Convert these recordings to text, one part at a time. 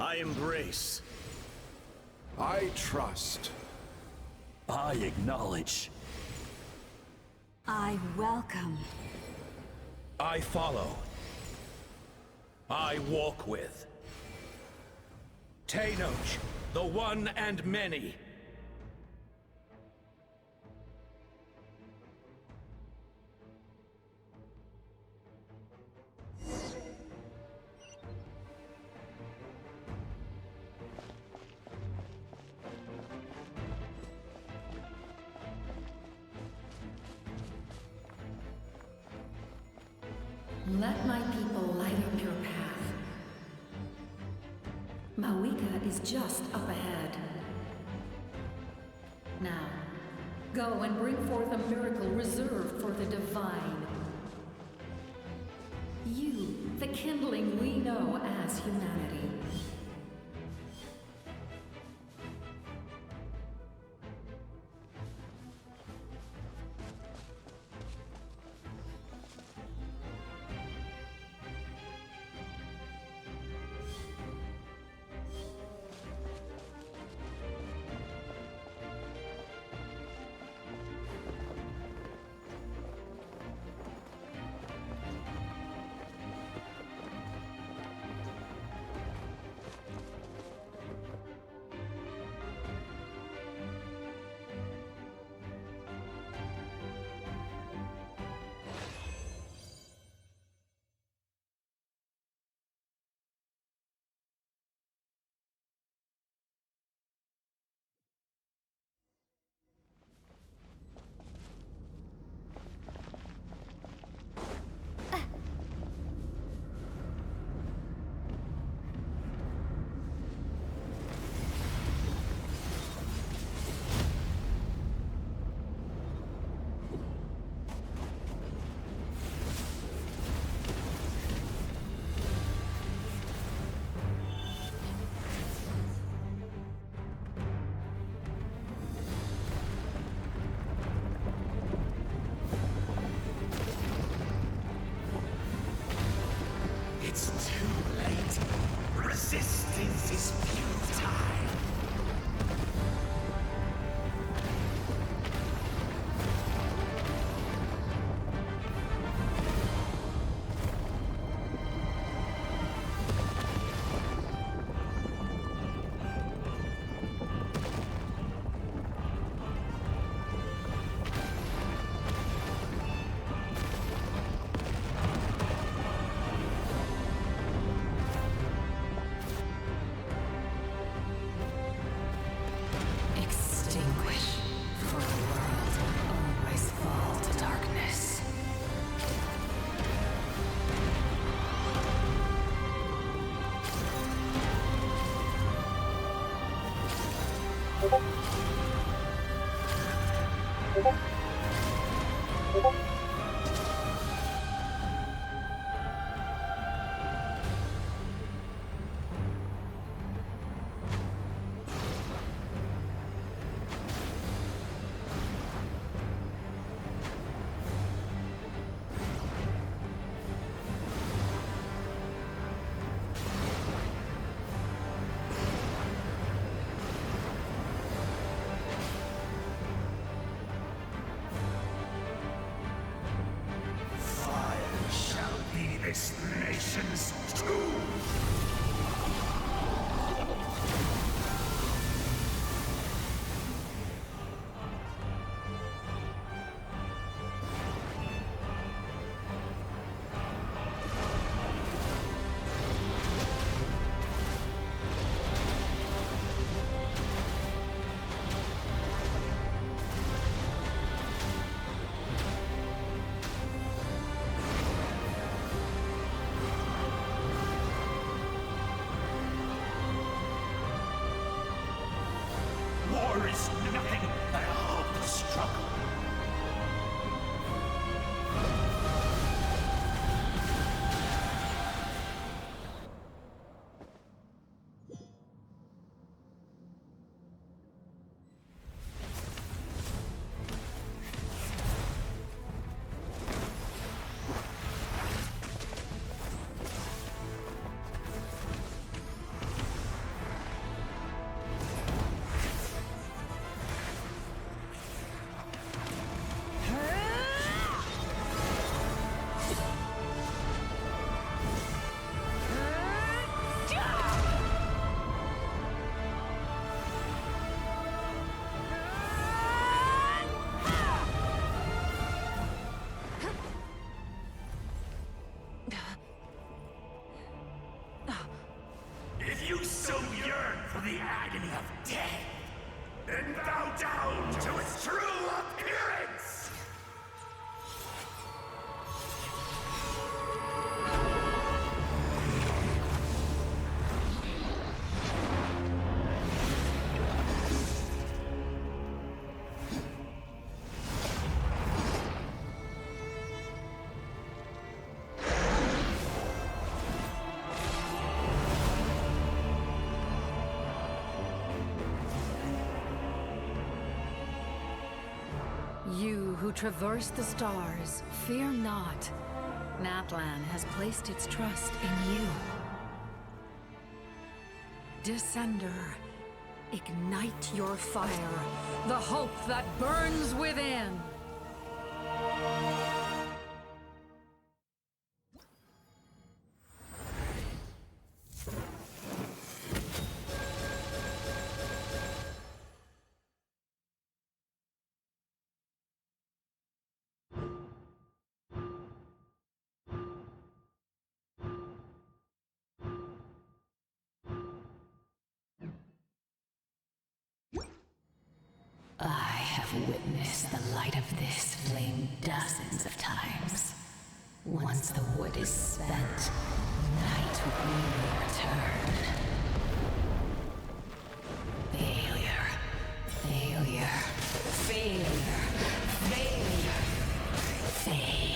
I embrace. I trust. I acknowledge. I welcome. I follow. I walk with. Tenoch, the one and many. Let my people light up your path. Mawika is just up ahead. Now, go and bring forth a miracle reserved for the divine. You, the kindling we know as humanity. Resistance is futile. who traverse the stars, fear not. Natlan has placed its trust in you. Descender, ignite your fire, the hope that burns within! I have witnessed the light of this flame dozens of times. Once the wood is spent, night will return. Failure. Failure. Failure. Failure. Failure.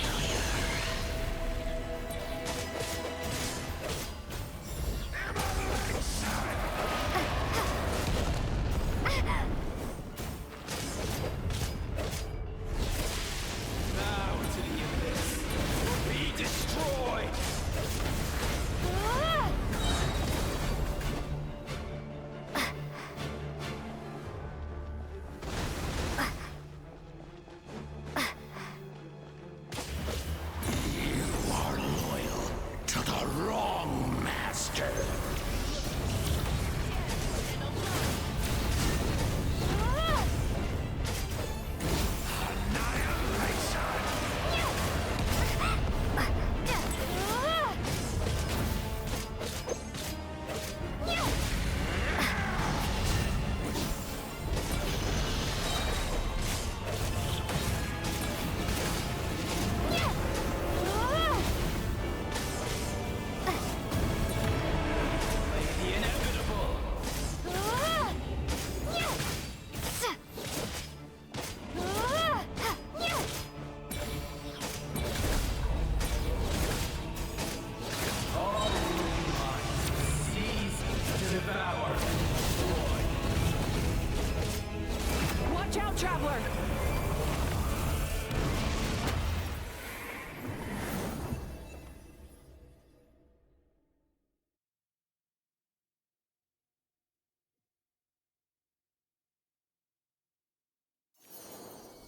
Watch out, traveler!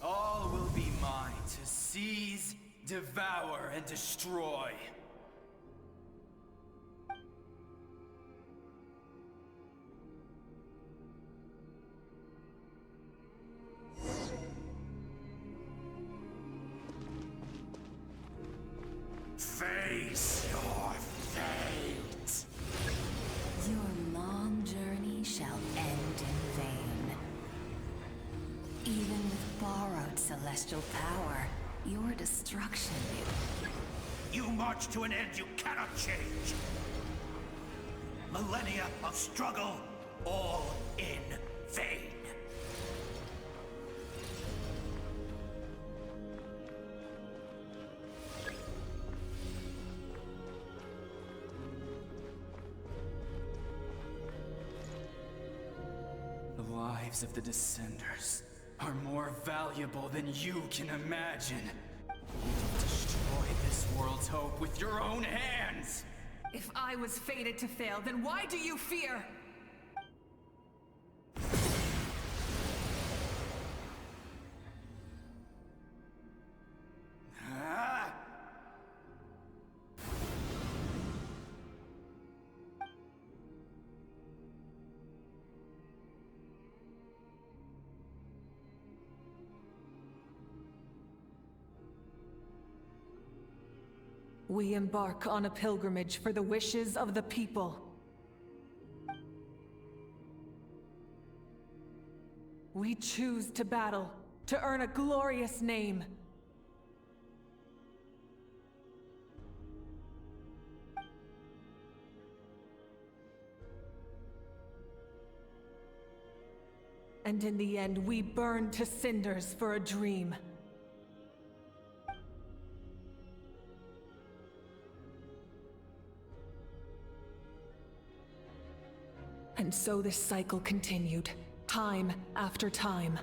All will be mine to seize, devour, and destroy. Face your fate. Your long journey shall end in vain. Even with borrowed celestial power, your destruction You march to an end you cannot change. Millennia of struggle, all in vain. The lives of the Descenders are more valuable than you can imagine. You've destroyed this world's hope with your own hands! If I was fated to fail, then why do you fear? Ah! We embark on a pilgrimage for the wishes of the people. We choose to battle, to earn a glorious name. And in the end, we burn to cinders for a dream. And so this cycle continued, time after time.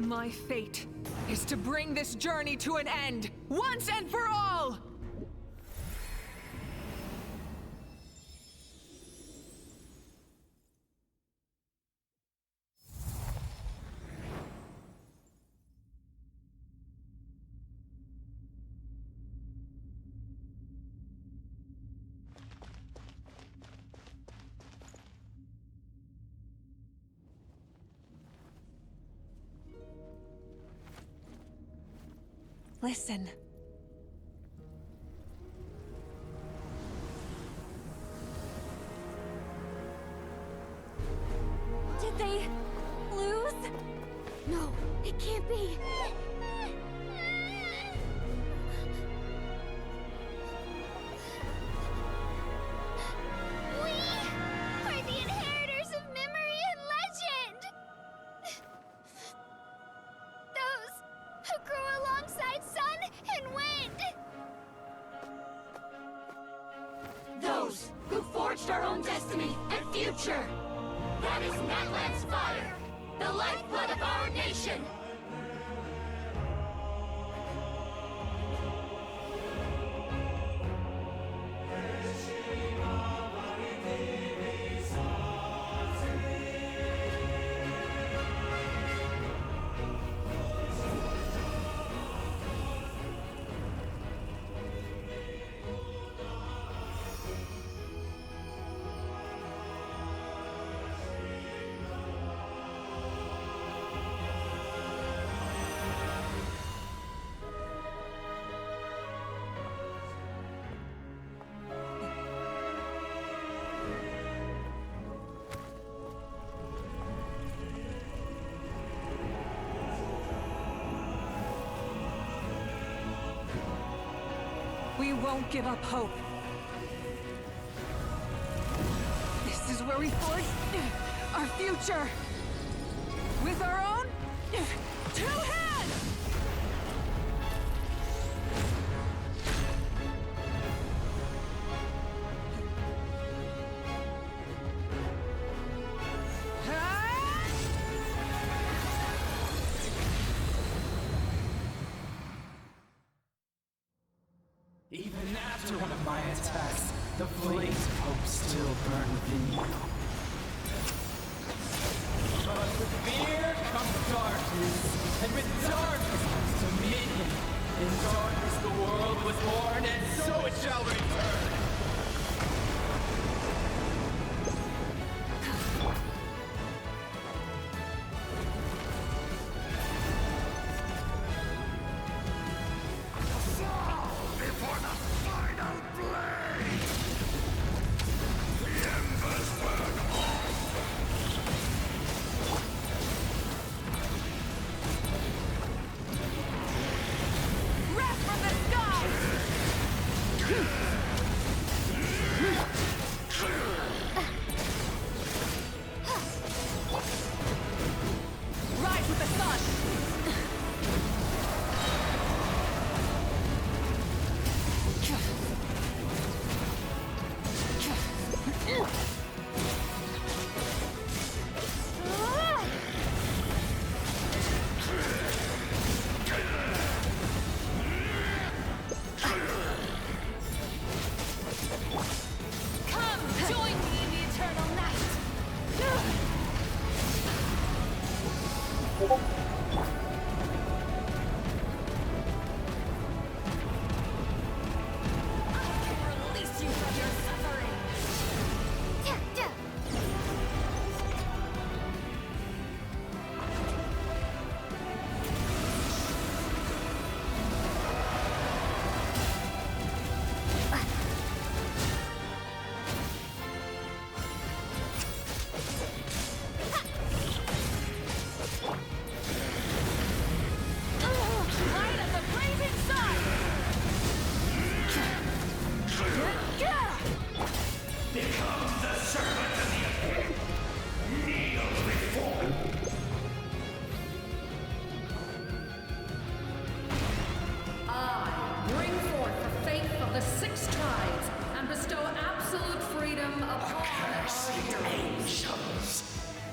My fate is to bring this journey to an end, once and for all! Listen. Did they lose? No, it can't be. We are the inheritors of memory and legend. Those who grew alongside sun and wind. Those who forged our own destiny and future. That is Natlan's fire, the lifeblood of our nation. We won't give up hope. This is where we forge our future. With our own 2 hands! Even after one of my attacks, the flames of hope still burn within you. But with fear comes darkness, and with darkness comes dominion. In darkness the world was born, and so it shall return.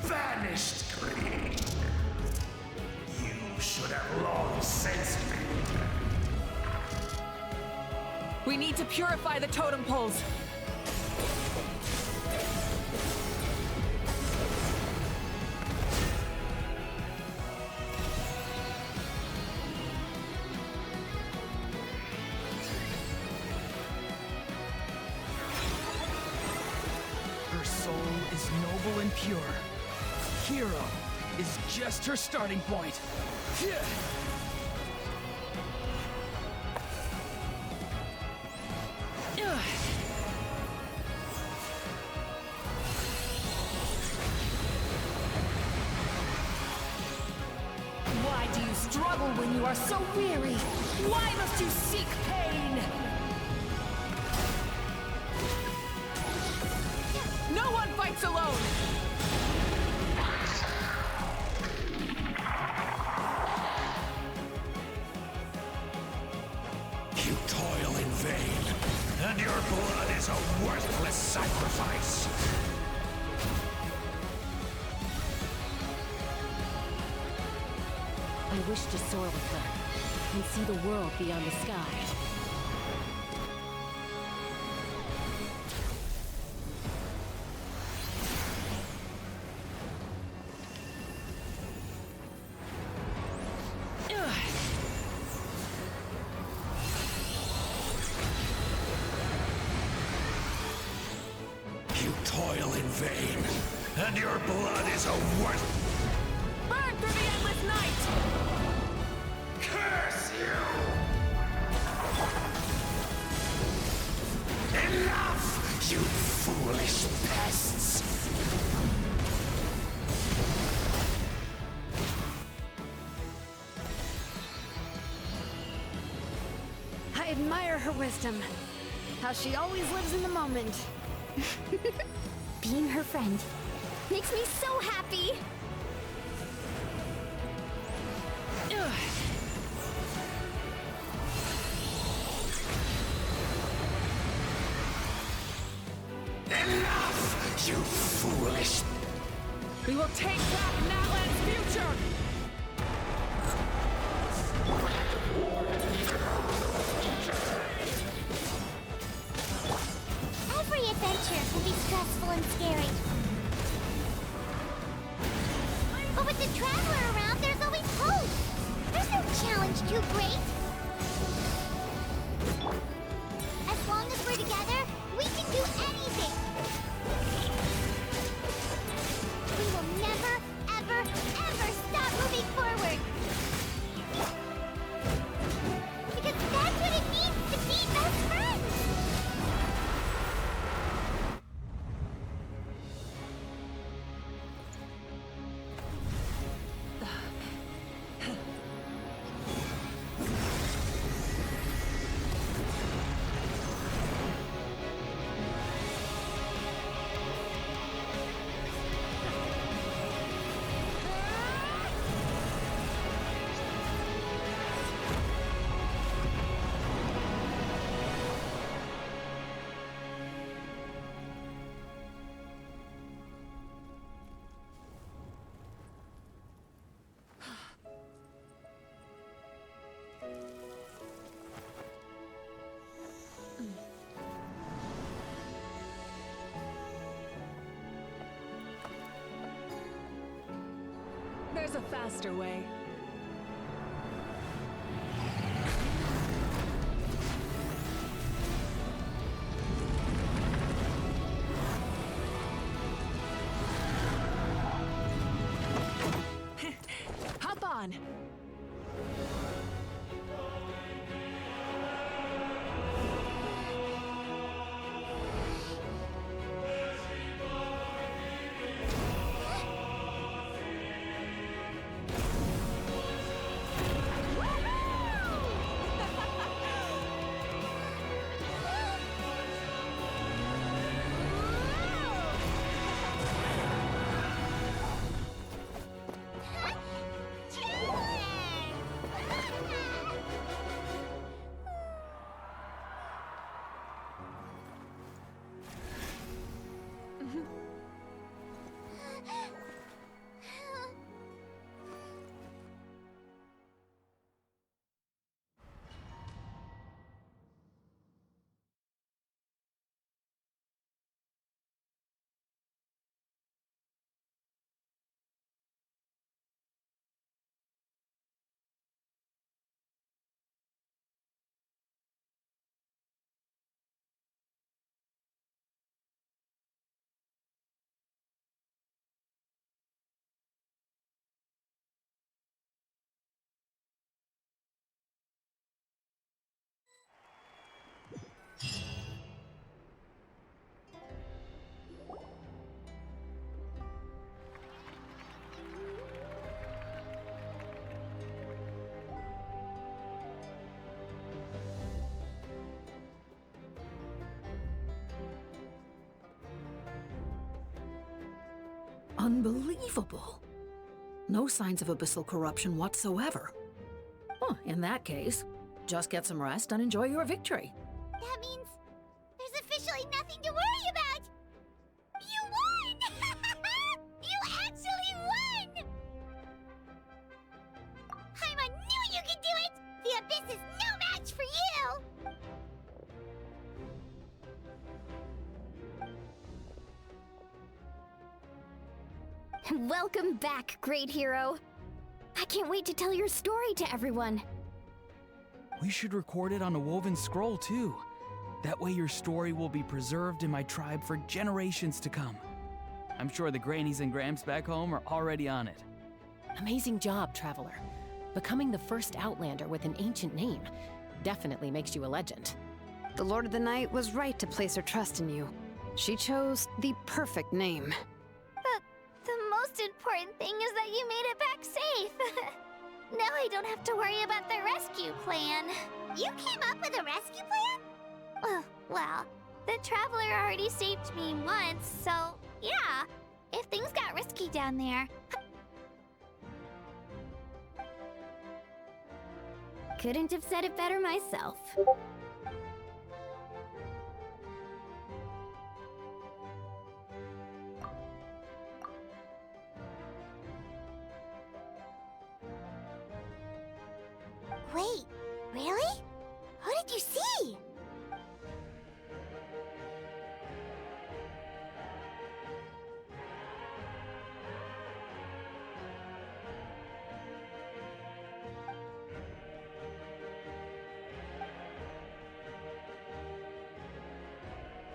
Vanished greed. You We need to purify the totem poles. Her soul is noble and pure. Hero is just her starting point. Why do you struggle when you are so weary? Why must you seek pain? No one fights alone! You toil in vain, and your blood is a worthless sacrifice. I wish to soar with her and see the world beyond the sky. You toil in vain, and your blood is a Burn through the endless night! curse you! Enough, you foolish pests! I admire her wisdom. How she always lives in the moment. Being her friend makes me so happy! Enough, you foolish... We will take back Natlan's future! Every adventure can be stressful and scary. But with the Traveler around, there's always hope! There's no challenge too great! As long as we're together, we can do anything! We will never, ever, ever stop moving forward! Because that's what it means to be best friends! There's a faster way. Hop on! Unbelievable. No signs of abyssal corruption whatsoever. Huh, in that case, just get some rest and enjoy your victory. That means there's officially nothing to worry about! You won! You actually won! I knew you could do it! The Abyss is no match for you! Welcome back, great hero. I can't wait to tell your story to everyone. We should record it on a woven scroll, too. That way your story will be preserved in my tribe for generations to come. I'm sure the grannies and gramps back home are already on it. Amazing job, Traveler. Becoming the first Outlander with an ancient name definitely makes you a legend. The Lord of the Night was right to place her trust in you. She chose the perfect name. The most important thing is that you made it back safe. Now I don't have to worry about the rescue plan. You came up with a rescue plan? Well, the Traveler already saved me once, so yeah. If things got risky down there... Couldn't have said it better myself. Wait, really? Who did you see?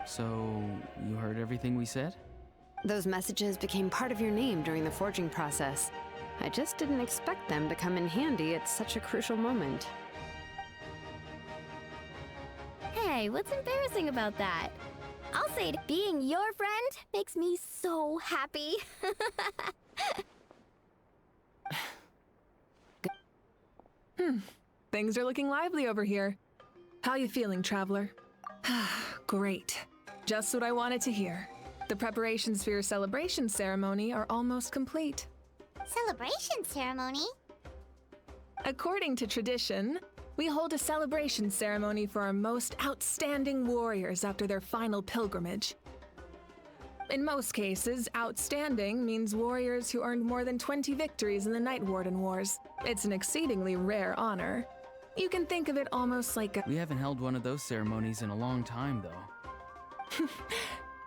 So, you heard everything we said? Those messages became part of your name during the forging process. I just didn't expect them to come in handy at such a crucial moment. Hey, what's embarrassing about that? I'll say it, being your friend makes me so happy. Things are looking lively over here. How you feeling, Traveler? Great. Just what I wanted to hear. The preparations for your celebration ceremony are almost complete. Celebration ceremony? According to tradition, we hold a celebration ceremony for our most outstanding warriors after their final pilgrimage. In most cases, outstanding means warriors who earned more than 20 victories in the Night Warden Wars. It's an exceedingly rare honor. You can think of it almost like a— We haven't held one of those ceremonies in a long time, though.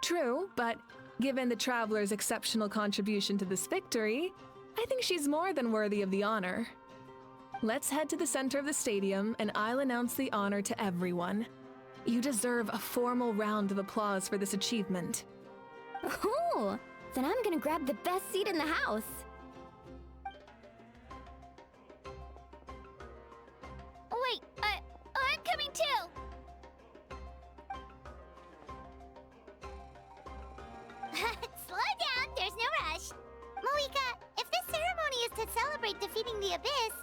True, but given the Traveler's exceptional contribution to this victory, I think she's more than worthy of the honor. Let's head to the center of the stadium, and I'll announce the honor to everyone. You deserve a formal round of applause for this achievement. Ooh, then I'm gonna grab the best seat in the house. Wait, I'm coming too! Slow down, there's no rush. Moika, if this ceremony is to celebrate defeating the Abyss,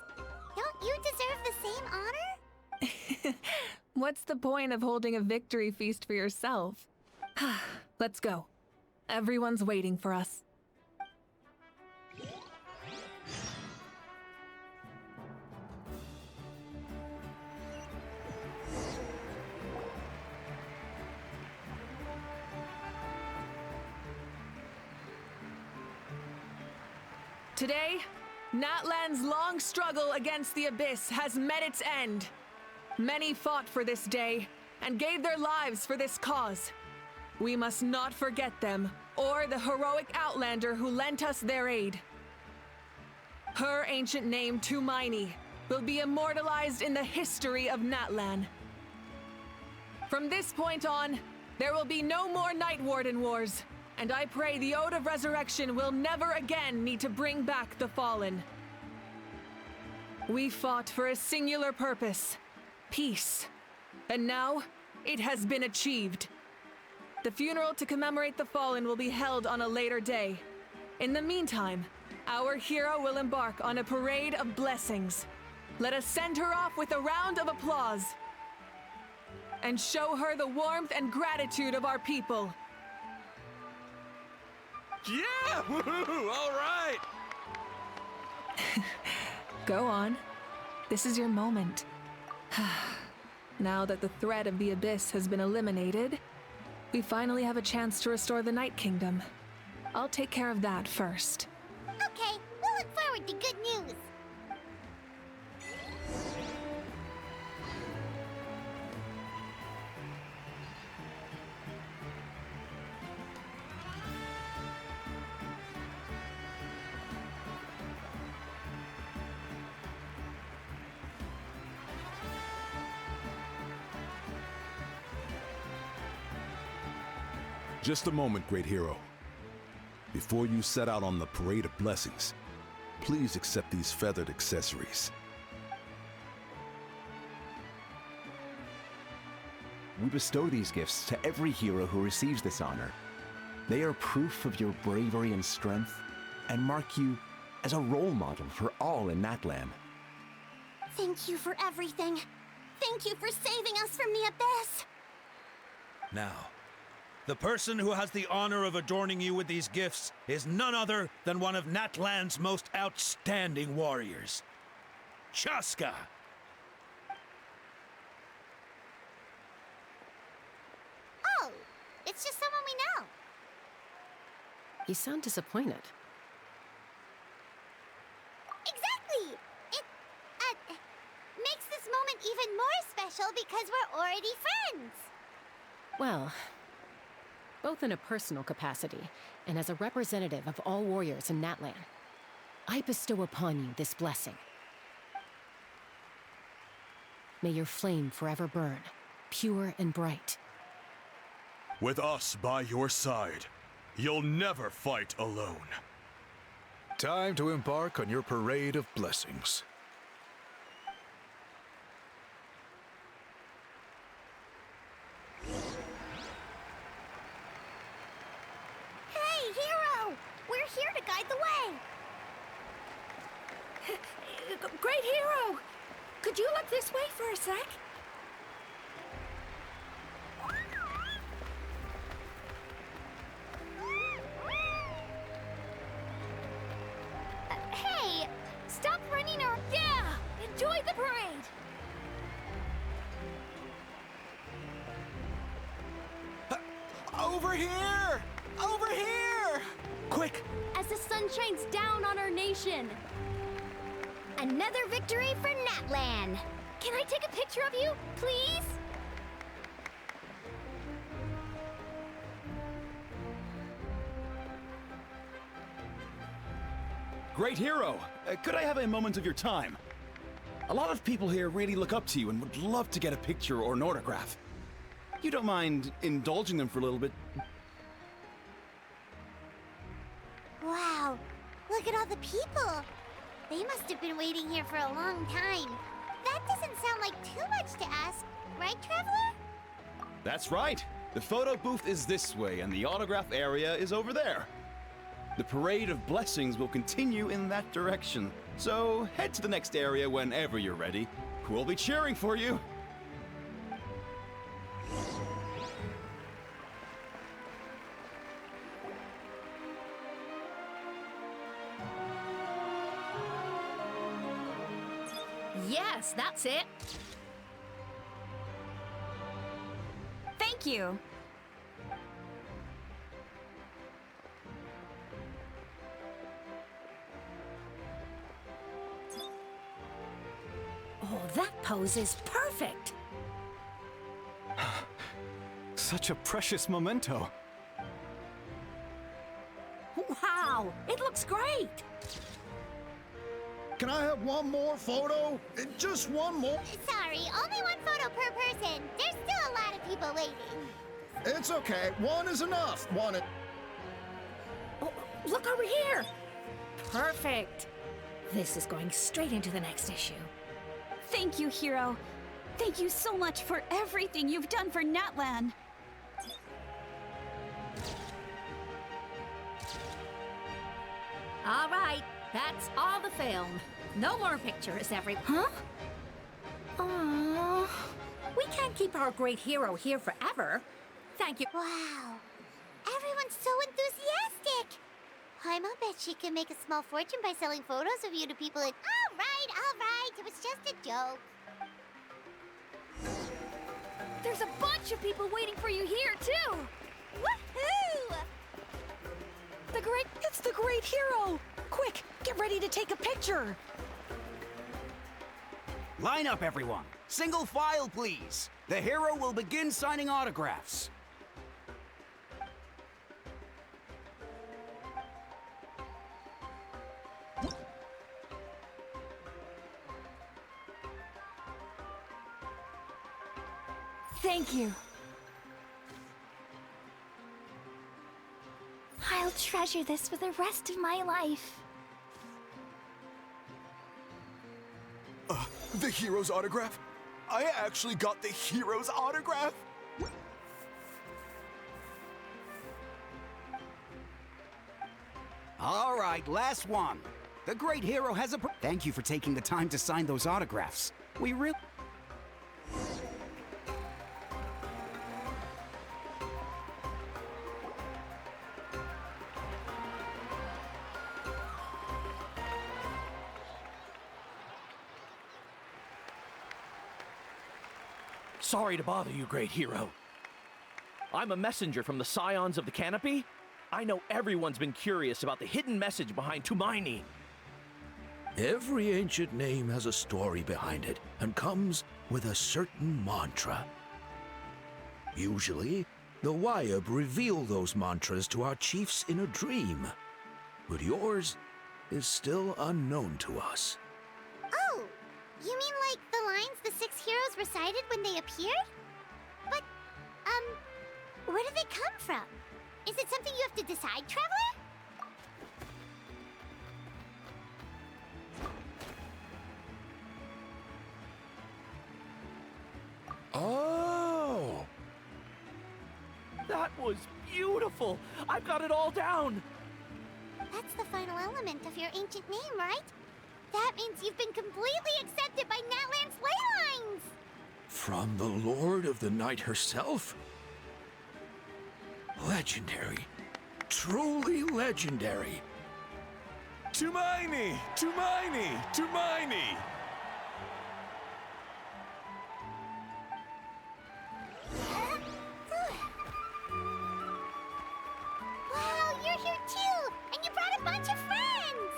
don't you deserve the same honor? What's the point of holding a victory feast for yourself? Let's go. Everyone's waiting for us. Today, Natlan's long struggle against the Abyss has met its end. Many fought for this day and gave their lives for this cause. We must not forget them or the heroic Outlander who lent us their aid. Her ancient name, Tumaini, will be immortalized in the history of Natlan. From this point on, there will be no more Night Warden Wars, and I pray the Ode of Resurrection will never again need to bring back the Fallen. We fought for a singular purpose, peace, and now it has been achieved. The funeral to commemorate the Fallen will be held on a later day. In the meantime, our hero will embark on a parade of blessings. Let us send her off with a round of applause and show her the warmth and gratitude of our people. Yeah! Woohoo! All right! Go on. This is your moment. Now that the threat of the Abyss has been eliminated, we finally have a chance to restore the Night Kingdom. I'll take care of that first. Okay, we'll look forward to good news. Just a moment, great hero. Before you set out on the Parade of Blessings, please accept these feathered accessories. We bestow these gifts to every hero who receives this honor. They are proof of your bravery and strength, and mark you as a role model for all in Natlan. Thank you for everything. Thank you for saving us from the Abyss. Now, the person who has the honor of adorning you with these gifts is none other than one of Natlan's most outstanding warriors, Chaska. Oh, it's just someone we know. You sound disappointed. Exactly! It, makes this moment even more special because we're already friends. Well, both in a personal capacity and as a representative of all warriors in Natlan, I bestow upon you this blessing. May your flame forever burn, pure and bright. With us by your side, you'll never fight alone. Time to embark on your Parade of Blessings. Hey, hero! We're here to guide the way. Great hero! Could you look this way for a sec? Hey! Stop running or... Yeah! Enjoy the parade! Over here! Over here! Quick! As the sun shines down on our nation. Another victory for Natlan! Can I take a picture of you, please? Great hero! Could I have a moment of your time? A lot of people here really look up to you and would love to get a picture or an autograph. You don't mind indulging them for a little bit? Wow, look at all the people. They must have been waiting here for a long time. That doesn't sound like too much to ask, right, Traveler? That's right. The photo booth is this way and the autograph area is over there. The Parade of Blessings will continue in that direction. So head to the next area whenever you're ready. We'll be cheering for you. Yes, that's it. Thank you. Oh, that pose is perfect. Such a precious memento. Wow, it looks great. Can I have one more photo? Just one more. Sorry, only one photo per person. There's still a lot of people waiting. It's okay. One is enough. One. Oh, look over here. Perfect. This is going straight into the next issue. Thank you, hero. Thank you so much for everything you've done for Natlan. All right, that's all the film. No more pictures, Huh? Aww. We can't keep our great hero here forever. Thank you. Wow. Everyone's so enthusiastic. Paimon bet she can make a small fortune by selling photos of you to people in... All right, it was just a joke. There's a bunch of people waiting for you here, too! Woohoo! It's the great hero! Quick, get ready to take a picture! Line up, everyone. Single file, please. The hero will begin signing autographs. Thank you. I'll treasure this for the rest of my life. The hero's autograph? I actually got the hero's autograph? All right, last one. The great hero has a... Thank you for taking the time to sign those autographs. We really... Sorry to bother you, great hero. I'm a messenger from the Scions of the Canopy. I know everyone's been curious about the hidden message behind Tumaini. Every ancient name has a story behind it and comes with a certain mantra. Usually, the Wayab reveal those mantras to our chiefs in a dream, but yours is still unknown to us. Oh, you mean like the lines the 6 heroes recited when they appeared? But, where do they come from? Is it something you have to decide, Traveler? Oh! That was beautiful! I've got it all down! That's the final element of your ancient name, right? That means you've been completely accepted by Natlan's ley lines! From the Lord of the Night herself? Legendary. Truly legendary. Tumaini! Tumaini! Tumaini! Wow, you're here too! And you brought a bunch of friends!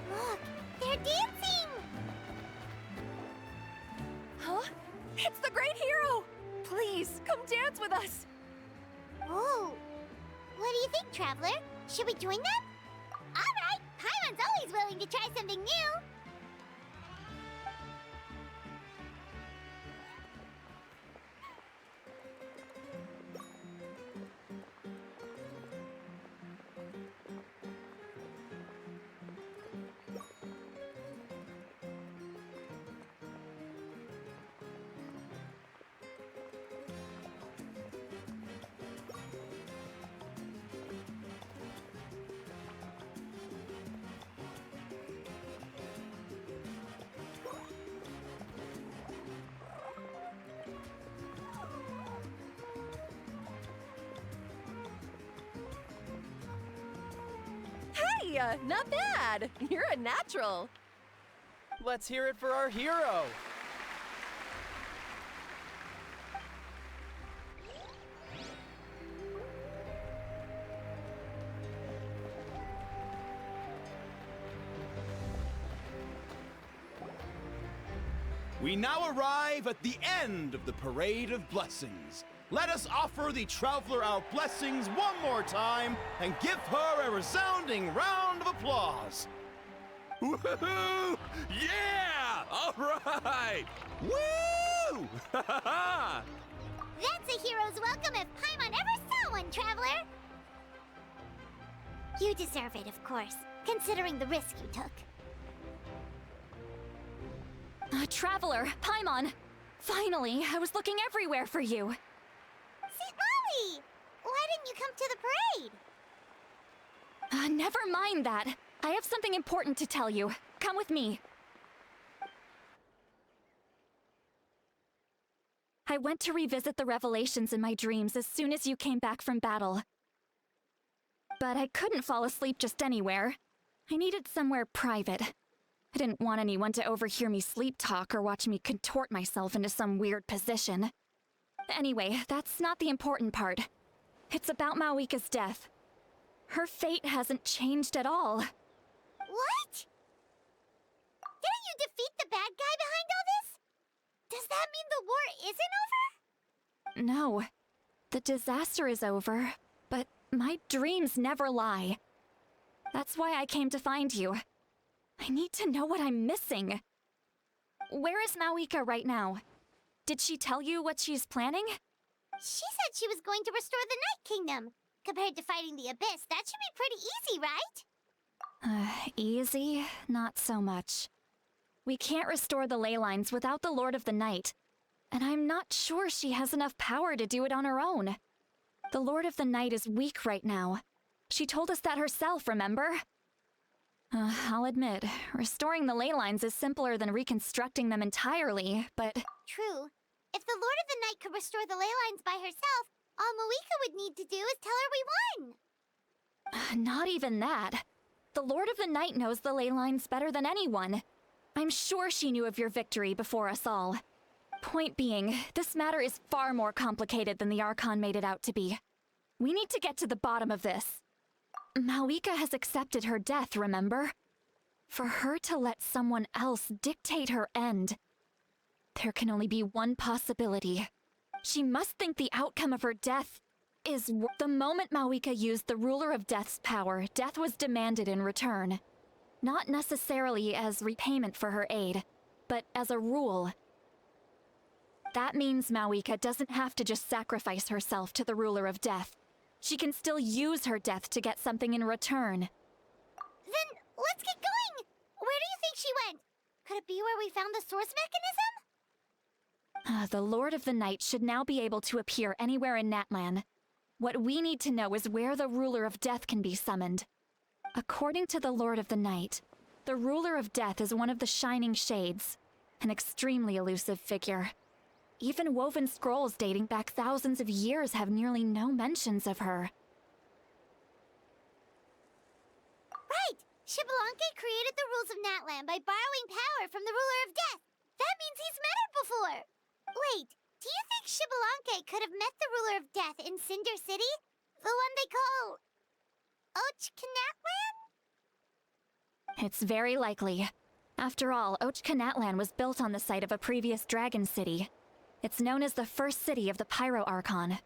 Look, they're dancing! Huh? It's the great hero! Please, come dance with us! Oh, what do you think, Traveler? Should we join them? All right, Paimon's always willing to try something new. Hey, not bad. You're a natural. Let's hear it for our hero. We now arrive at the end of the Parade of Blessings. Let us offer the Traveler our blessings one more time and give her a resounding round of applause. Woohoo! Yeah! All right! Woo! That's a hero's welcome if Paimon ever saw one, Traveler! You deserve it, of course, considering the risk you took. Traveler, Paimon! Finally, I was looking everywhere for you. St. Molly! Why didn't you come to the parade? Never mind that. I have something important to tell you. Come with me. I went to revisit the revelations in my dreams as soon as you came back from battle. But I couldn't fall asleep just anywhere. I needed somewhere private. I didn't want anyone to overhear me sleep talk or watch me contort myself into some weird position. Anyway, that's not the important part. It's about Mawika's death. Her fate hasn't changed at all. What? Didn't you defeat the bad guy behind all this? Does that mean the war isn't over? No. The disaster is over, but my dreams never lie. That's why I came to find you. I need to know what I'm missing. Where is Mawika right now? Did she tell you what she's planning? She said she was going to restore the Night Kingdom. Compared to fighting the Abyss, that should be pretty easy, right? Easy? Not so much. We can't restore the ley lines without the Lord of the Night, and I'm not sure she has enough power to do it on her own. The Lord of the Night is weak right now. She told us that herself, remember? I'll admit, restoring the ley lines is simpler than reconstructing them entirely, but... True. If the Lord of the Night could restore the ley lines by herself, all Mawika would need to do is tell her we won. Not even that. The Lord of the Night knows the ley lines better than anyone. I'm sure she knew of your victory before us all. Point being, this matter is far more complicated than the Archon made it out to be. We need to get to the bottom of this. Mawika has accepted her death, remember? For her to let someone else dictate her end, there can only be one possibility. She must think the outcome of her death is... The moment Mawika used the Ruler of Death's power, death was demanded in return. Not necessarily as repayment for her aid, but as a rule. That means Mawika doesn't have to just sacrifice herself to the Ruler of Death. She can still use her death to get something in return. Then, let's get going! Where do you think she went? Could it be where we found the source mechanism? The Lord of the Night should now be able to appear anywhere in Natlan. What we need to know is where the Ruler of Death can be summoned. According to the Lord of the Night, the Ruler of Death is one of the Shining Shades, an extremely elusive figure. Even woven scrolls dating back thousands of years have nearly no mentions of her. Right! Xbalanque created the rules of Natlan by borrowing power from the Ruler of Death. That means he's met her before! Wait, do you think Xbalanque could have met the Ruler of Death in Cinder City? The one they call... Natlan? It's very likely. After all, Natlan was built on the site of a previous dragon city. It's known as the first city of the Pyro Archon. Alright,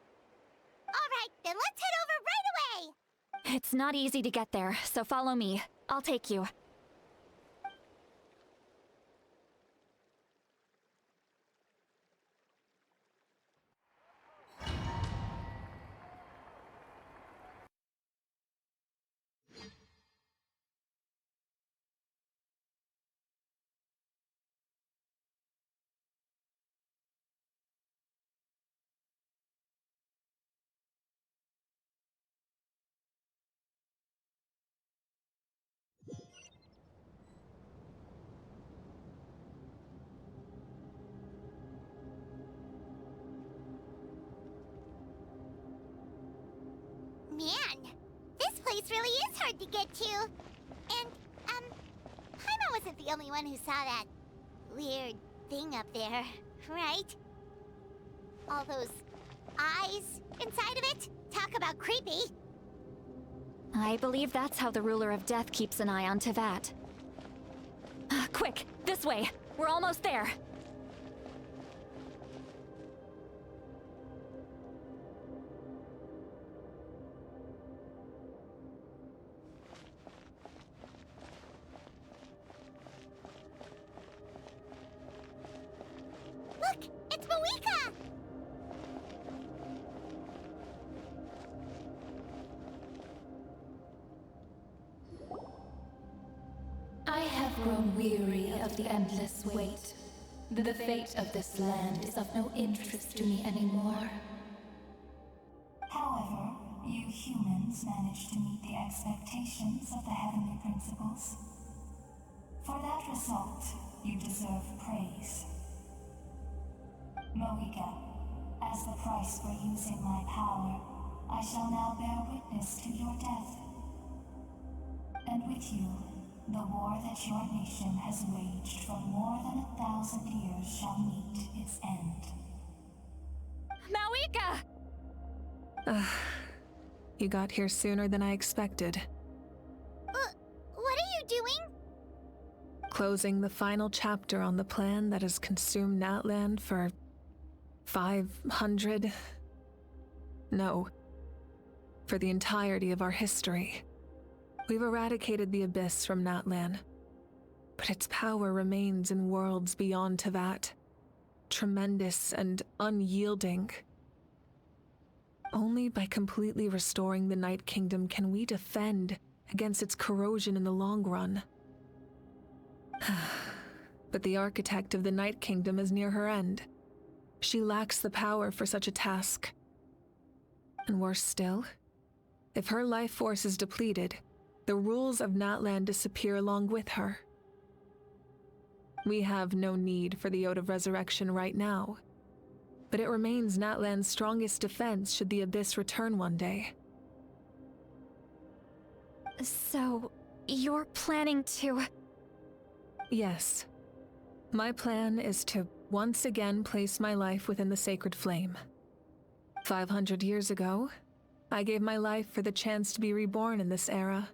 then let's head over right away! It's not easy to get there, so follow me. I'll take you. Man, this place really is hard to get to. And, Paimon wasn't the only one who saw that weird thing up there, right? All those eyes inside of it? Talk about creepy. I believe that's how the Ruler of Death keeps an eye on Tevat. Quick, this way! We're almost there! Look! It's Mawika! I have grown weary of the endless wait. The fate of this land is of no interest to me anymore. However, you humans managed to meet the expectations of the heavenly principles. For that result, you deserve praise. Mawika, As the price for using my power, I shall now bear witness to your death. And with you, the war that your nation has waged for more than 1,000 years shall meet its end. Mawika! You got here sooner than I expected. What are you doing? Closing the final chapter on the plan that has consumed Natlan for 500... No. For the entirety of our history. We've eradicated the Abyss from Natlan, but its power remains in worlds beyond Tevat, tremendous and unyielding. Only by completely restoring the Night Kingdom can we defend against its corrosion in the long run. But the architect of the Night Kingdom is near her end. She lacks the power for such a task. And worse still, if her life force is depleted, the rules of Natlan disappear along with her. We have no need for the Ode of Resurrection right now, but it remains Natlan's strongest defense should the Abyss return one day. So, you're planning to... Yes. My plan is to once again place my life within the sacred flame. 500 years ago, I gave my life for the chance to be reborn in this era.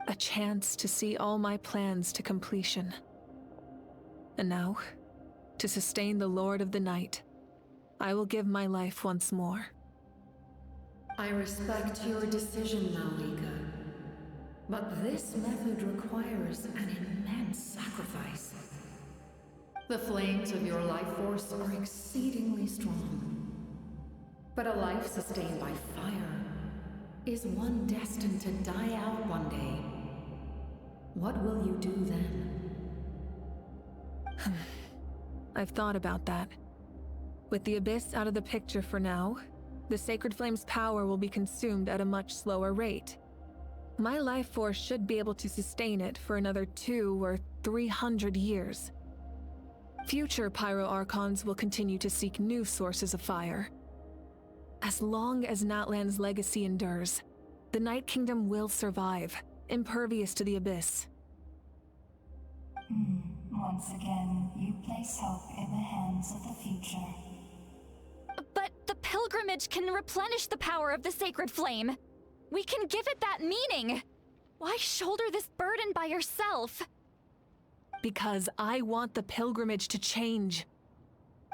A chance to see all my plans to completion. And now, to sustain the Lord of the Night, I will give my life once more. I respect your decision, Mawika. But this method requires an immense sacrifice. The flames of your life force are exceedingly strong. But a life sustained by fire is one destined to die out one day. What will you do then? I've thought about that. With the Abyss out of the picture for now, the Sacred Flame's power will be consumed at a much slower rate. My life force should be able to sustain it for another 200 or 300 years. Future Pyro Archons will continue to seek new sources of fire. As long as Natlan's legacy endures, the Night Kingdom will survive, impervious to the Abyss. Once again, you place hope in the hands of the future. But the pilgrimage can replenish the power of the sacred flame. We can give it that meaning. Why shoulder this burden by yourself? Because I want the pilgrimage to change.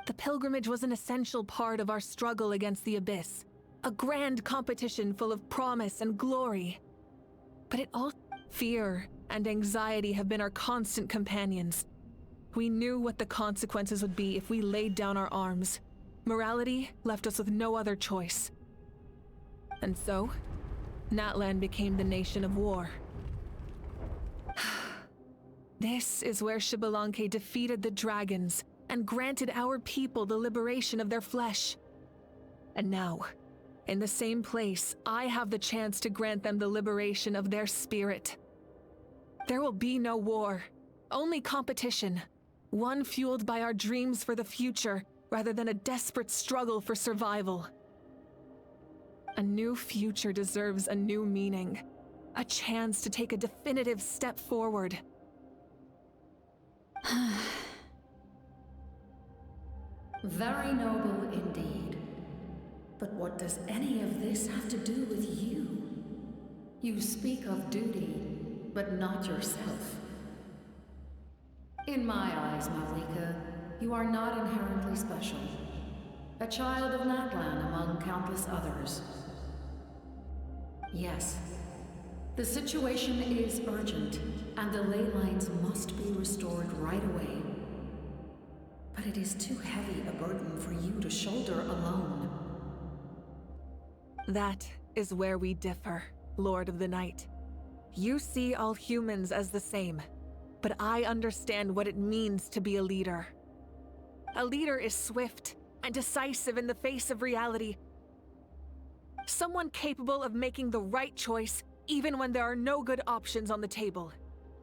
The pilgrimage was an essential part of our struggle against the Abyss. A grand competition full of promise and glory. But it all... Fear and anxiety have been our constant companions. We knew what the consequences would be if we laid down our arms. Morality left us with no other choice. And so, Natlan became the nation of war. This is where Xbalanque defeated the dragons and granted our people the liberation of their flesh. And now, in the same place, I have the chance to grant them the liberation of their spirit. There will be no war, only competition. One fueled by our dreams for the future, rather than a desperate struggle for survival. A new future deserves a new meaning. A chance to take a definitive step forward. Very noble indeed. But what does any of this have to do with you? You speak of duty, but not yourself. In my eyes, Mawika, you are not inherently special. A child of Natlan among countless others. Yes, the situation is urgent, and the ley lines must be restored right away. But it is too heavy a burden for you to shoulder alone. That is where we differ, Lord of the Night. You see all humans as the same, but I understand what it means to be a leader. A leader is swift and decisive in the face of reality. Someone capable of making the right choice even when there are no good options on the table.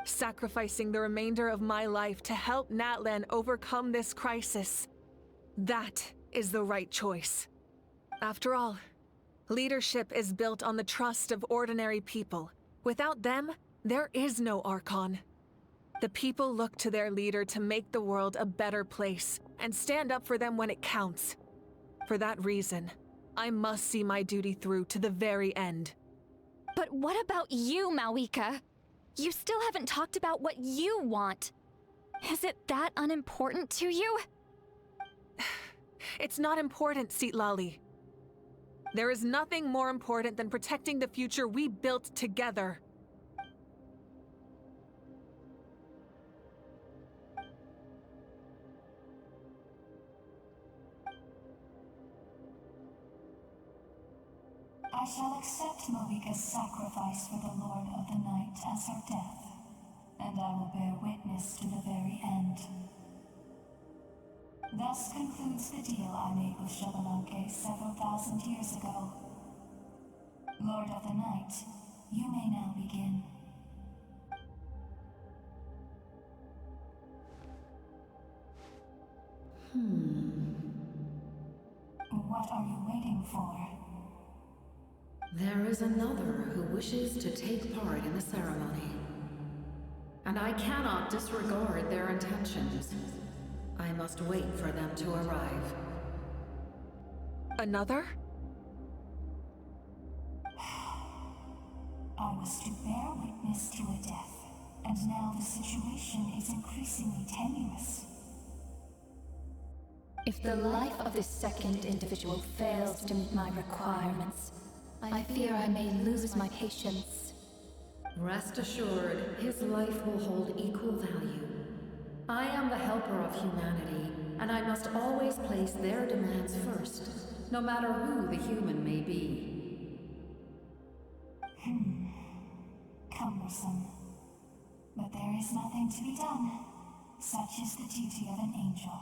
Sacrificing the remainder of my life to help Natlan overcome this crisis. That is the right choice. After all, leadership is built on the trust of ordinary people. Without them, there is no Archon. The people look to their leader to make the world a better place and stand up for them when it counts. For that reason, I must see my duty through to the very end. But what about you, Malika? You still haven't talked about what you want. Is it that unimportant to you? It's not important, Citlali. There is nothing more important than protecting the future we built together. I shall accept Malika's sacrifice for the Lord of the Night as her death, and I will bear witness to the very end. Thus concludes the deal I made with Xbalanque several thousand years ago. Lord of the Night, you may now begin. What are you waiting for? There is another who wishes to take part in the ceremony. And I cannot disregard their intentions. I must wait for them to arrive. Another? I was to bear witness to a death, and now the situation is increasingly tenuous. If the life of this second individual fails to meet my requirements, I fear I may lose my patience. Rest assured, his life will hold equal value. I am the helper of humanity, and I must always place their demands first, no matter who the human may be. Cumbersome. But there is nothing to be done. Such is the duty of an angel.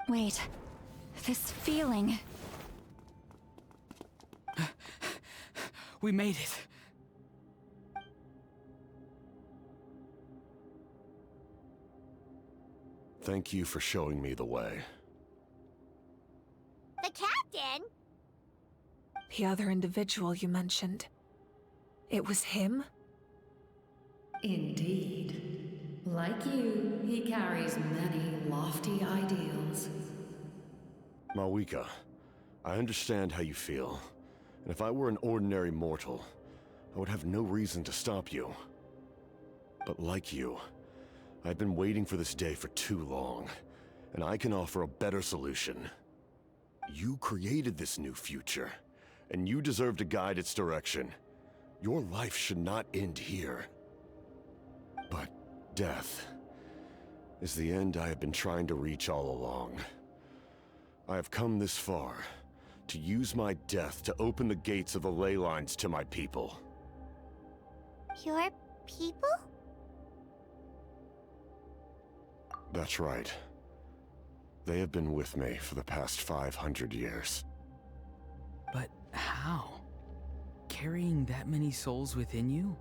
Wait, this feeling. We made it. Thank you for showing me the way. The captain? The other individual you mentioned. It was him? Indeed. Like you, he carries many lofty ideals. Malika, I understand how you feel. And if I were an ordinary mortal, I would have no reason to stop you. But like you, I've been waiting for this day for too long, and I can offer a better solution. You created this new future, and you deserve to guide its direction. Your life should not end here. But death is the end I have been trying to reach all along. I have come this far to use my death to open the gates of the ley lines to my people. Your people? That's right. They have been with me for the past 500 years. But how? Carrying that many souls within you?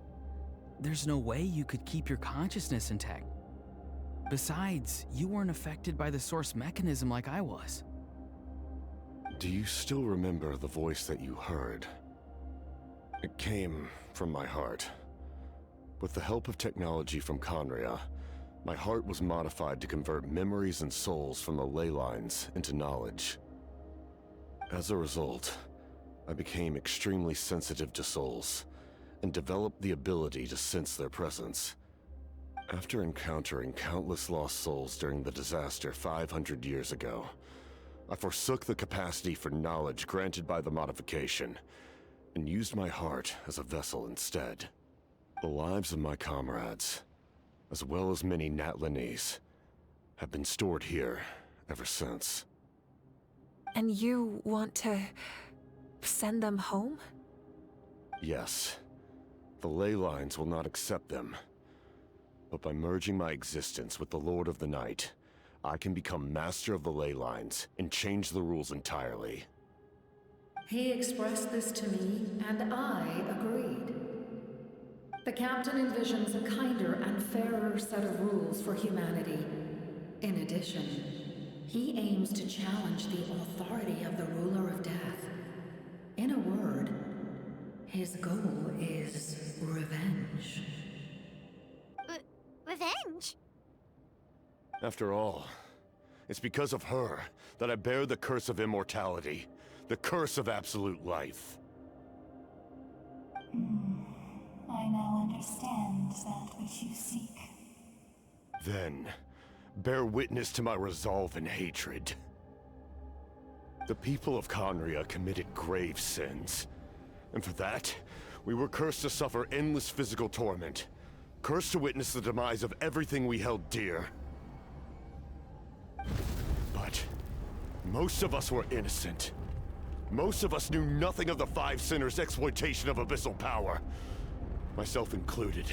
There's no way you could keep your consciousness intact. Besides, you weren't affected by the source mechanism like I was. Do you still remember the voice that you heard? It came from my heart. With the help of technology from Conria, my heart was modified to convert memories and souls from the ley lines into knowledge. As a result, I became extremely sensitive to souls, and developed the ability to sense their presence. After encountering countless lost souls during the disaster 500 years ago, I forsook the capacity for knowledge granted by the modification, and used my heart as a vessel instead. The lives of my comrades, as well as many Natlanese, have been stored here ever since. And you want to send them home? Yes. The ley lines will not accept them. But by merging my existence with the Lord of the Night, I can become master of the ley lines and change the rules entirely. He expressed this to me, and I agreed. The captain envisions a kinder and fairer set of rules for humanity. In addition, He aims to challenge the authority of the ruler of death. In a word, his goal is revenge. Revenge? After all, it's because of her that I bear the curse of immortality, the curse of absolute life. I now understand that which you seek. Then, bear witness to my resolve and hatred. The people of Conria committed grave sins, and for that, we were cursed to suffer endless physical torment, cursed to witness the demise of everything we held dear. But most of us were innocent. Most of us knew nothing of the Five Sinners' exploitation of abyssal power, myself included.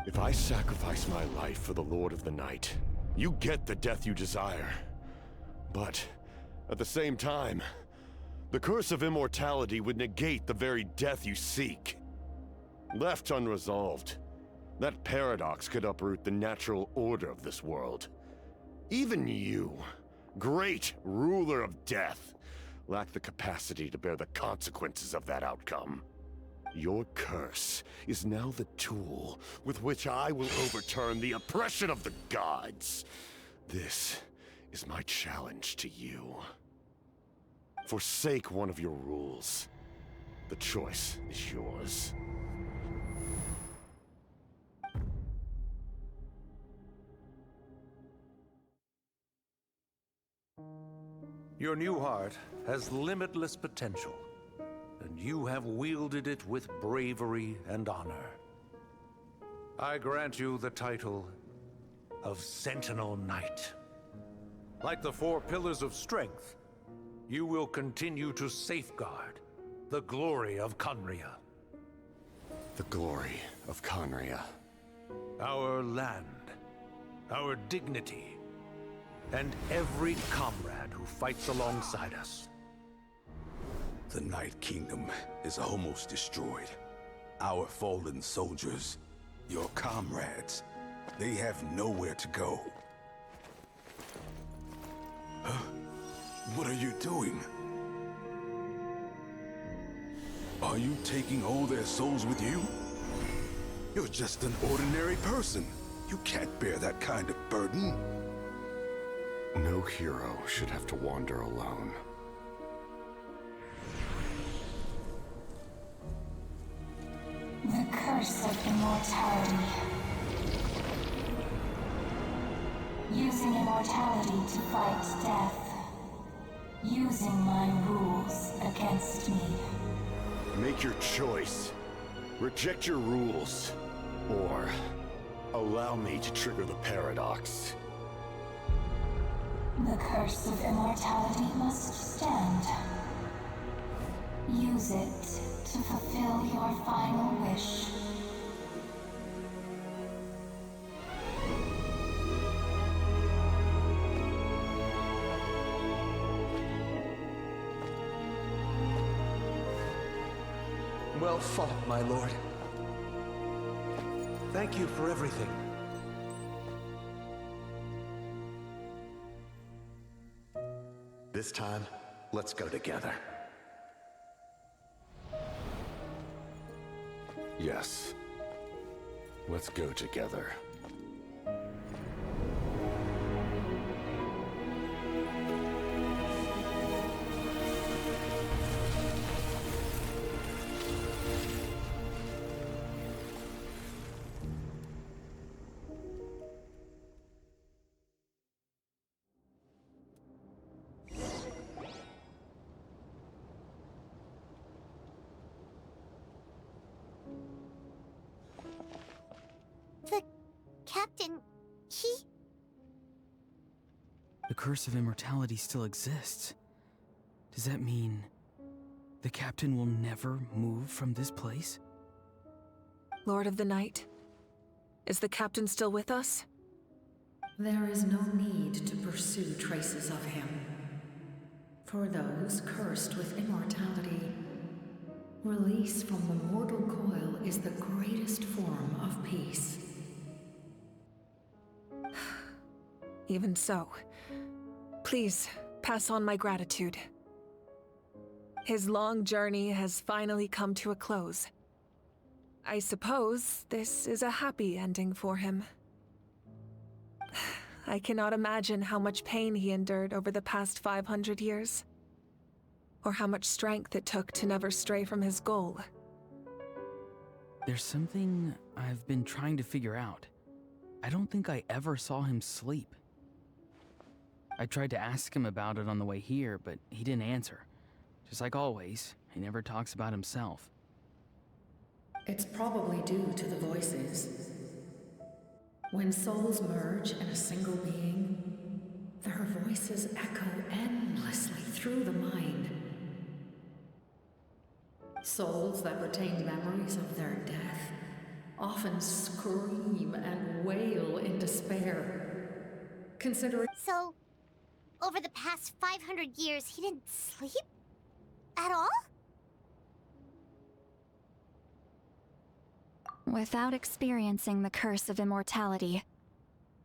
If I sacrifice my life for the Lord of the Night, you get the death you desire. But at the same time, the curse of immortality would negate the very death you seek. Left unresolved, that paradox could uproot the natural order of this world. Even you, great ruler of death, lack the capacity to bear the consequences of that outcome. Your curse is now the tool with which I will overturn the oppression of the gods. This is my challenge to you. Forsake one of your rules. The choice is yours. Your new heart has limitless potential, and you have wielded it with bravery and honor. I grant you the title of Sentinel Knight. Like the four pillars of strength, you will continue to safeguard the glory of Conria. The glory of Conria. Our land, our dignity, and every comrade who fights alongside us. The Night Kingdom is almost destroyed. Our fallen soldiers, your comrades, they have nowhere to go. Huh? What are you doing? Are you taking all their souls with you? You're just an ordinary person. You can't bear that kind of burden. No hero should have to wander alone. The curse of immortality. Using immortality to fight death. Using my rules against me. Make your choice. Reject your rules. Or allow me to trigger the paradox. The curse of immortality must stand. Use it to fulfill your final wish. Well fought, my lord. Thank you for everything. This time, let's go together. Yes. Let's go together. The captain, The curse of immortality still exists. Does that mean the captain will never move from this place? Lord of the Night, is the captain still with us? There is no need to pursue traces of him. For those cursed with immortality, release from the mortal coil is the greatest form of peace. Even so, please pass on my gratitude. His long journey has finally come to a close. I suppose this is a happy ending for him. I cannot imagine how much pain he endured over the past 500 years, or how much strength it took to never stray from his goal. There's something I've been trying to figure out. I don't think I ever saw him sleep. I tried to ask him about it on the way here, but he didn't answer. Just like always, he never talks about himself. It's probably due to the voices. When souls merge in a single being, their voices echo endlessly through the mind. Souls that retain memories of their death often scream and wail in despair. Considering— So, over the past 500 years, he didn't sleep? At all? Without experiencing the curse of immortality,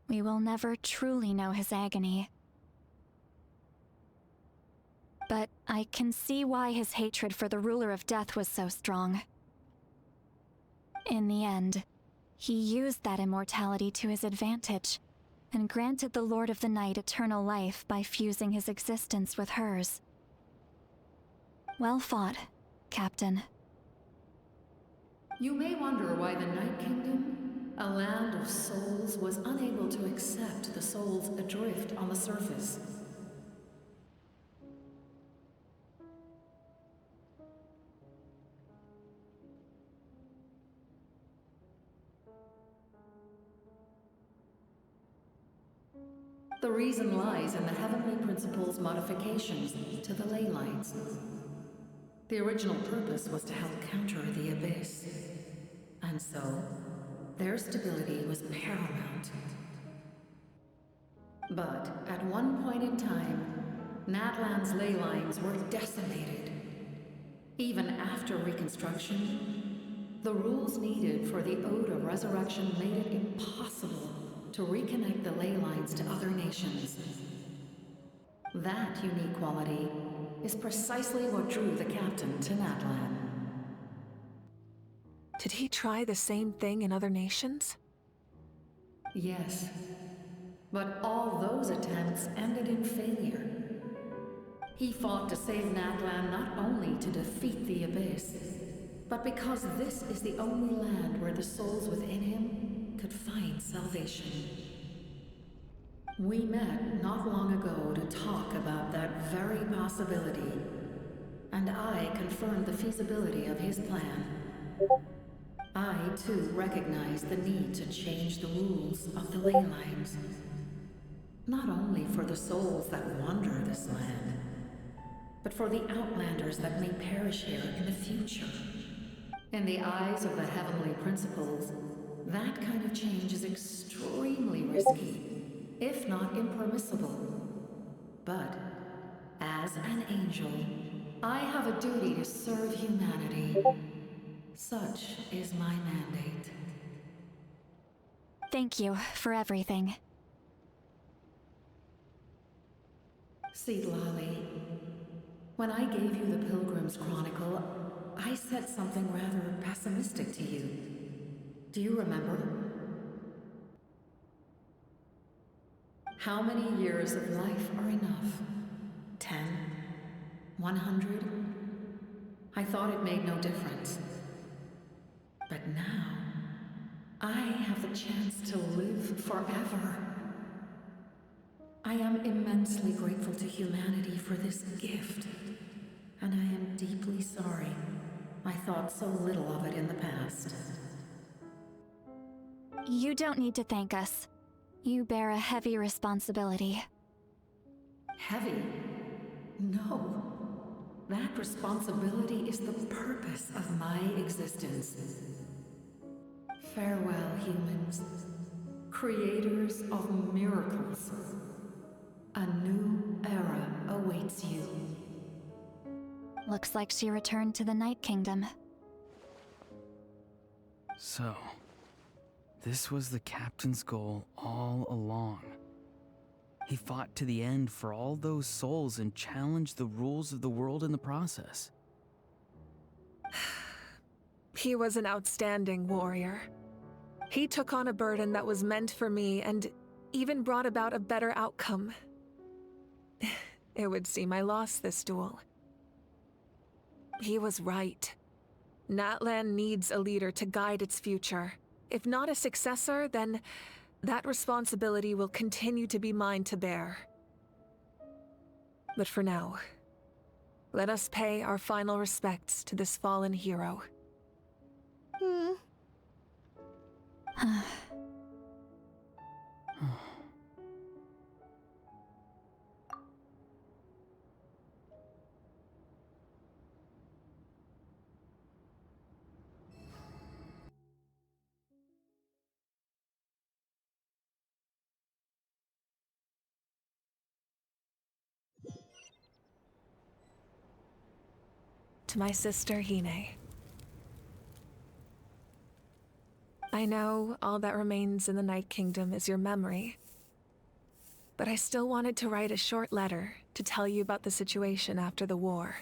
we will never truly know his agony. But I can see why his hatred for the ruler of death was so strong. In the end, he used that immortality to his advantage, and granted the Lord of the Night eternal life by fusing his existence with hers. Well fought, Captain. You may wonder why the Night Kingdom, a land of souls, was unable to accept the souls adrift on the surface. The reason lies in the Heavenly Principle's modifications to the ley lines. The original purpose was to help counter the Abyss, and so their stability was paramount. But at one point in time, Natlan's ley lines were decimated. Even after reconstruction, the rules needed for the Ode of Resurrection made it impossible to reconnect the ley lines to other nations. That unique quality is precisely what drew the captain to Natlan. Did he try the same thing in other nations? Yes, but all those attempts ended in failure. He fought to save Natlan not only to defeat the Abyss, but because this is the only land where the souls within him could find salvation. We met not long ago to talk about that very possibility, and I confirmed the feasibility of his plan. I, too, recognize the need to change the rules of the ley lines. Not only for the souls that wander this land, but for the outlanders that may perish here in the future. In the eyes of the Heavenly Principles, that kind of change is extremely risky, if not impermissible. But, as an angel, I have a duty to serve humanity. Such is my mandate. Thank you for everything. Lali, when I gave you the Pilgrim's Chronicle, I said something rather pessimistic to you. Do you remember? How many years of life are enough? 10? 100? I thought it made no difference. But now, I have the chance to live forever. I am immensely grateful to humanity for this gift, and I am deeply sorry I thought so little of it in the past. You don't need to thank us. You bear a heavy responsibility. Heavy? No. That responsibility is the purpose of my existence. Farewell, humans. Creators of miracles. A new era awaits you. Looks like she returned to the Night Kingdom. So, this was the captain's goal all along. He fought to the end for all those souls and challenged the rules of the world in the process. He was an outstanding warrior. He took on a burden that was meant for me and even brought about a better outcome. It would seem I lost this duel. He was right. Natlan needs a leader to guide its future. If not a successor, then that responsibility will continue to be mine to bear. But for now, let us pay our final respects to this fallen hero. To my sister, Hine. I know all that remains in the Night Kingdom is your memory, but I still wanted to write a short letter to tell you about the situation after the war.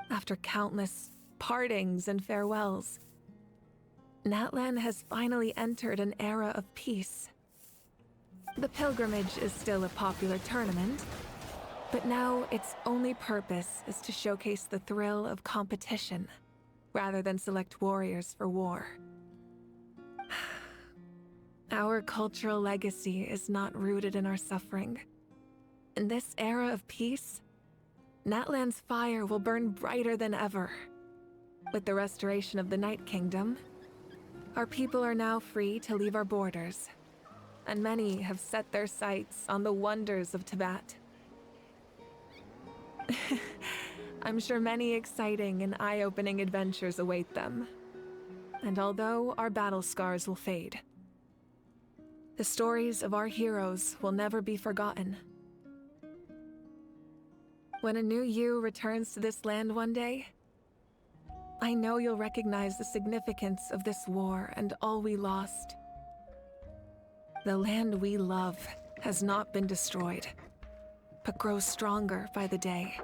After countless partings and farewells, Natlan has finally entered an era of peace. The pilgrimage is still a popular tournament, but now its only purpose is to showcase the thrill of competition, rather than select warriors for war. Our cultural legacy is not rooted in our suffering. In this era of peace, Natlan's fire will burn brighter than ever. With the restoration of the Night Kingdom, our people are now free to leave our borders, and many have set their sights on the wonders of Tibet. I'm sure many exciting and eye-opening adventures await them. And although our battle scars will fade, the stories of our heroes will never be forgotten. When a new you returns to this land one day, I know you'll recognize the significance of this war and all we lost. The land we love has not been destroyed, but grows stronger by the day.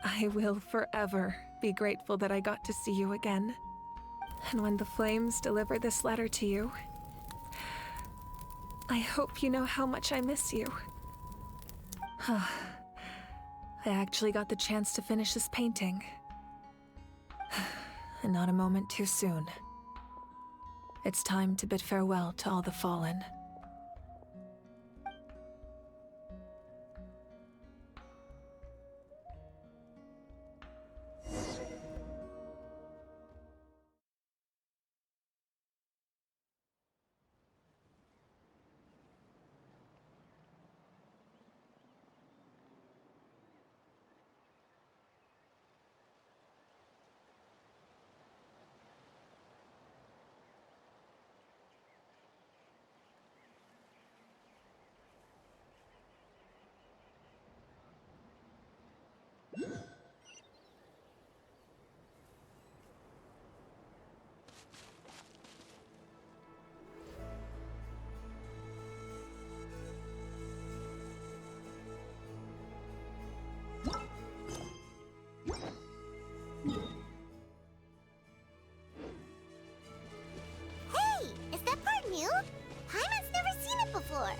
I will forever be grateful that I got to see you again. And when the flames deliver this letter to you, I hope you know how much I miss you. I actually got the chance to finish this painting. And not a moment too soon. It's time to bid farewell to all the fallen. Hey, is that part new? Paimon's never seen it before.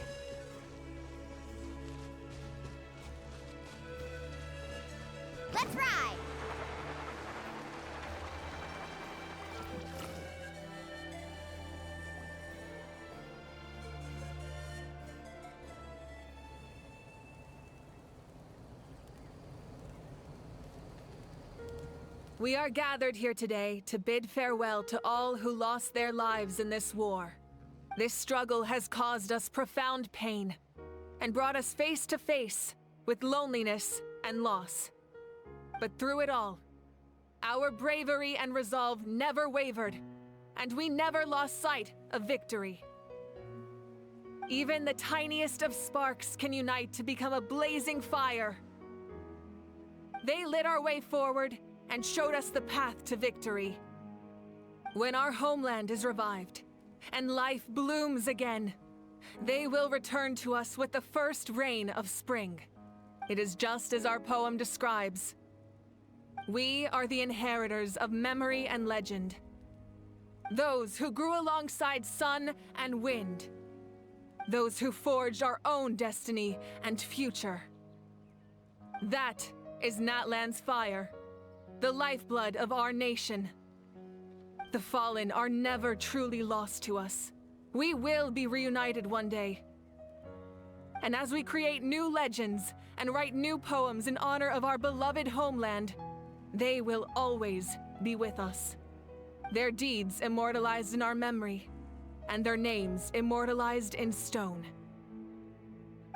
Let's ride! We are gathered here today to bid farewell to all who lost their lives in this war. This struggle has caused us profound pain and brought us face to face with loneliness and loss. But through it all, our bravery and resolve never wavered, and we never lost sight of victory. Even the tiniest of sparks can unite to become a blazing fire. They lit our way forward and showed us the path to victory. When our homeland is revived and life blooms again, they will return to us with the first rain of spring. It is just as our poem describes. We are the inheritors of memory and legend. Those who grew alongside sun and wind. Those who forged our own destiny and future. That is Natlan's fire, the lifeblood of our nation. The fallen are never truly lost to us. We will be reunited one day. And as we create new legends and write new poems in honor of our beloved homeland, they will always be with us. Their deeds immortalized in our memory, and their names immortalized in stone.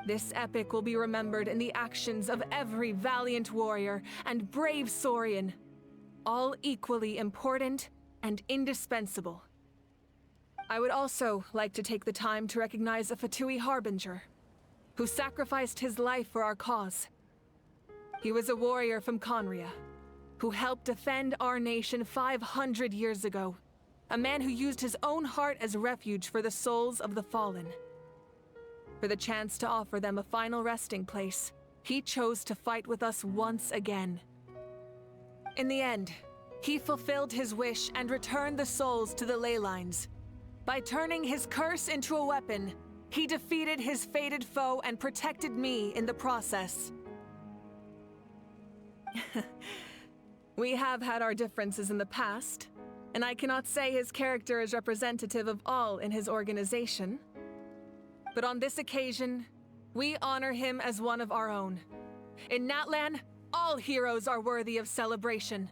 This epic will be remembered in the actions of every valiant warrior and brave Saurian, all equally important and indispensable. I would also like to take the time to recognize a Fatui harbinger who sacrificed his life for our cause. He was a warrior from Conria who helped defend our nation 500 years ago, a man who used his own heart as refuge for the souls of the fallen. For the chance to offer them a final resting place, he chose to fight with us once again. In the end, he fulfilled his wish and returned the souls to the ley lines. By turning his curse into a weapon, he defeated his fated foe and protected me in the process. We have had our differences in the past, and I cannot say his character is representative of all in his organization. But on this occasion, we honor him as one of our own. In Natlan, all heroes are worthy of celebration.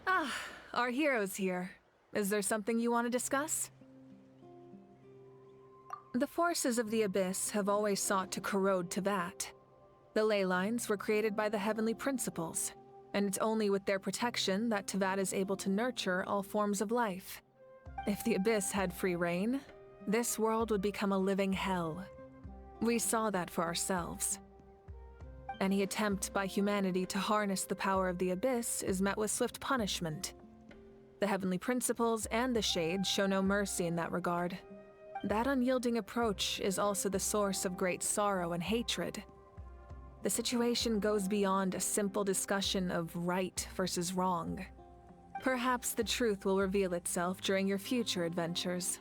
Ah, our hero's here. Is there something you want to discuss? The forces of the Abyss have always sought to corrode Teyvat. The ley lines were created by the Heavenly Principles, and it's only with their protection that Teyvat is able to nurture all forms of life. If the Abyss had free reign, this world would become a living hell. We saw that for ourselves. Any attempt by humanity to harness the power of the Abyss is met with swift punishment. The Heavenly Principles and the Shades show no mercy in that regard. That unyielding approach is also the source of great sorrow and hatred. The situation goes beyond a simple discussion of right versus wrong. Perhaps the truth will reveal itself during your future adventures.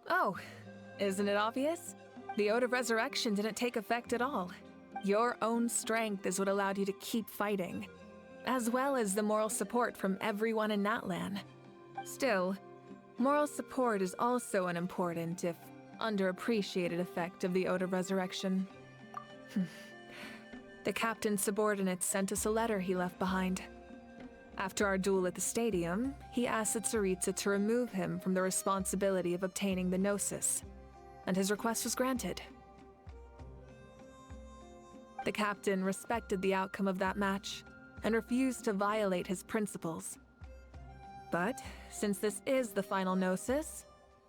Oh, isn't it obvious? The Ode of Resurrection didn't take effect at all. Your own strength is what allowed you to keep fighting, as well as the moral support from everyone in Natlan. Still, moral support is also an important, if underappreciated, effect of the Ode of Resurrection. The captain's subordinates sent us a letter he left behind. After our duel at the stadium, he asked Tsaritsa to remove him from the responsibility of obtaining the Gnosis, and his request was granted. The captain respected the outcome of that match and refused to violate his principles. But since this is the final Gnosis,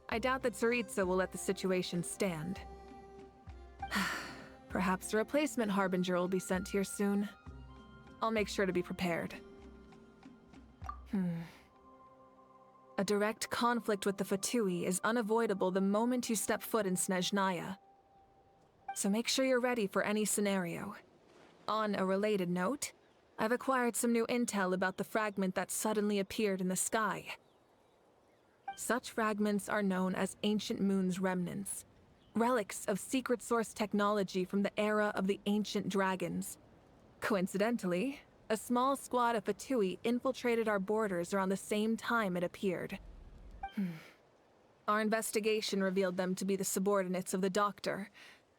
I doubt that Tsaritsa will let the situation stand. Perhaps a replacement Harbinger will be sent here soon. I'll make sure to be prepared. A direct conflict with the Fatui is unavoidable the moment you step foot in Snezhnaya. So make sure you're ready for any scenario. On a related note, I've acquired some new intel about the fragment that suddenly appeared in the sky. Such fragments are known as Ancient Moon's remnants, relics of secret source technology from the era of the ancient dragons. Coincidentally, a small squad of Fatui infiltrated our borders around the same time it appeared. Our investigation revealed them to be the subordinates of the Doctor.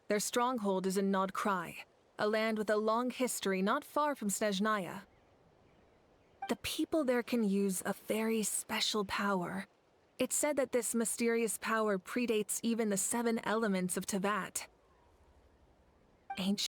Their stronghold is in Nod Krai, a land with a long history not far from Snezhnaya. the people there can use a very special power. It's said that this mysterious power predates even the 7 elements of Tevat. Ancient